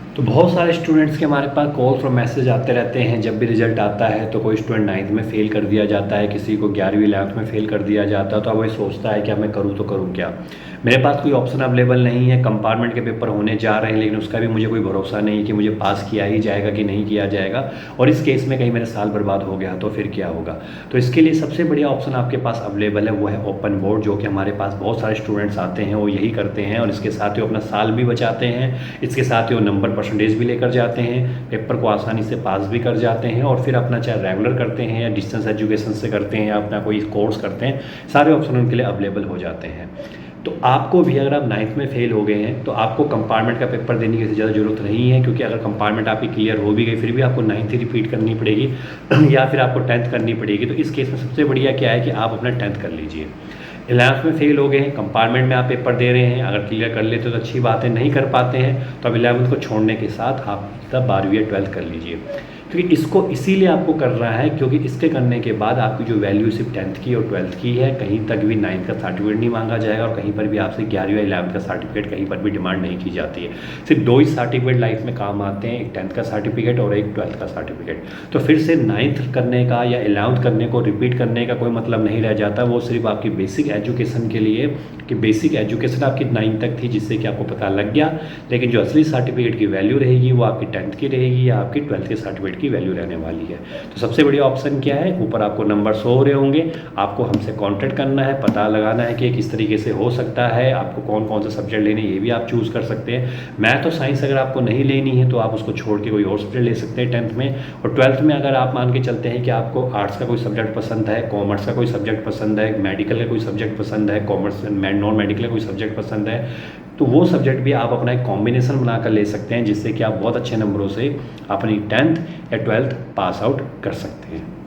तो बहुत सारे स्टूडेंट्स के हमारे पास कॉल्स और मैसेज आते रहते हैं। जब भी रिजल्ट आता है तो कोई स्टूडेंट 9th में फ़ेल कर दिया जाता है, किसी को 11वीं 11th में फ़ेल कर दिया जाता है। तो अब वही सोचता है कि अब मैं करूँ तो करूँ क्या। मेरे पास कोई ऑप्शन अवेलेबल नहीं है, कंपार्टमेंट के पेपर होने जा रहे हैं, लेकिन उसका भी मुझे कोई भरोसा नहीं कि मुझे पास किया ही जाएगा कि नहीं किया जाएगा, और इस केस में कहीं मेरा साल बर्बाद हो गया तो फिर क्या होगा। तो इसके लिए सबसे बढ़िया ऑप्शन आपके पास अवेलेबल है, वो है ओपन बोर्ड, जो कि हमारे पास बहुत सारे स्टूडेंट्स आते हैं वो यही करते हैं, और इसके साथ ही वो अपना साल भी बचाते हैं, इसके साथ ही वो नंबर परसेंटेज भी लेकर जाते हैं, पेपर को आसानी से पास भी कर जाते हैं, और फिर अपना चाहे रेगुलर करते हैं या डिस्टेंस एजुकेशन से करते हैं या अपना कोई कोर्स करते हैं, सारे ऑप्शन उनके लिए अवेलेबल हो जाते हैं। तो आपको भी अगर आप 9th में फ़ेल हो गए हैं तो आपको कंपार्टमेंट का पेपर देने की ज़्यादा ज़रूरत नहीं है, क्योंकि अगर कंपार्टमेंट आपकी क्लियर हो भी गई फिर भी आपको 9th ही रिपीट करनी पड़ेगी या फिर आपको 10th करनी पड़ेगी। तो इस केस में सबसे बढ़िया क्या है कि आप अपना 10th कर लीजिए। 11th में फ़ेल हो गए हैं, कंपार्टमेंट में आप पेपर दे रहे हैं, अगर क्लियर कर लेते हो तो अच्छी बात है, नहीं कर पाते हैं तो अब 11th को छोड़ने के साथ आप तब 12वीं या 12th कर लीजिए। क्योंकि इसको इसीलिए आपको करना है क्योंकि इसके करने के बाद आपकी जो वैल्यू सिर्फ 10th की और 12th की है, कहीं तक भी 9th का सर्टिफिकेट नहीं मांगा जाएगा, और कहीं पर भी आपसे 11वीं या 11th का सर्टिफिकेट कहीं पर भी डिमांड नहीं की जाती है। सिर्फ 2 ही सर्टिफिकेट लाइफ में काम आते हैं, एक 10th का सर्टिफिकेट और एक 12th का सर्टिफिकेट। तो फिर से 9th करने का या 11th करने को रिपीट करने का कोई मतलब नहीं रह जाता। वो सिर्फ आपकी बेसिक एजुकेशन के लिए, कि बेसिक एजुकेशन आपकी 9th तक थी जिससे कि आपको पता लग गया, लेकिन जो असली सर्टिफिकेट की वैल्यू रहेगी वो आपकी 10th की रहेगी या आपकी 12th के सर्टिफिकेट की वैल्यू रहने वाली है। तो सबसे बढ़िया ऑप्शन क्या है, ऊपर आपको नंबर शो हो रहे होंगे, आपको हमसे कांटेक्ट करना है, पता लगाना है कि किस तरीके से हो सकता है, आपको कौन कौन से सब्जेक्ट लेने ये भी आप चूज़ कर सकते हैं। मैथ और साइंस अगर आपको नहीं लेनी है तो आप उसको छोड़ के कोई और सब्जेक्ट ले सकते हैं 10th में। और 12th में अगर आप मान के चलते हैं कि आपको आर्ट्स का कोई सब्जेक्ट पसंद है, कॉमर्स का कोई सब्जेक्ट पसंद है, मेडिकल का कोई सब्जेक्ट पसंद है, कॉमर्स नॉन मेडिकल का कोई सब्जेक्ट पसंद है, तो वो सब्जेक्ट भी आप अपना एक कॉम्बिनेशन बनाकर ले सकते हैं, जिससे कि आप बहुत अच्छे नंबरों से अपनी 10th या 12th पास आउट कर सकते हैं।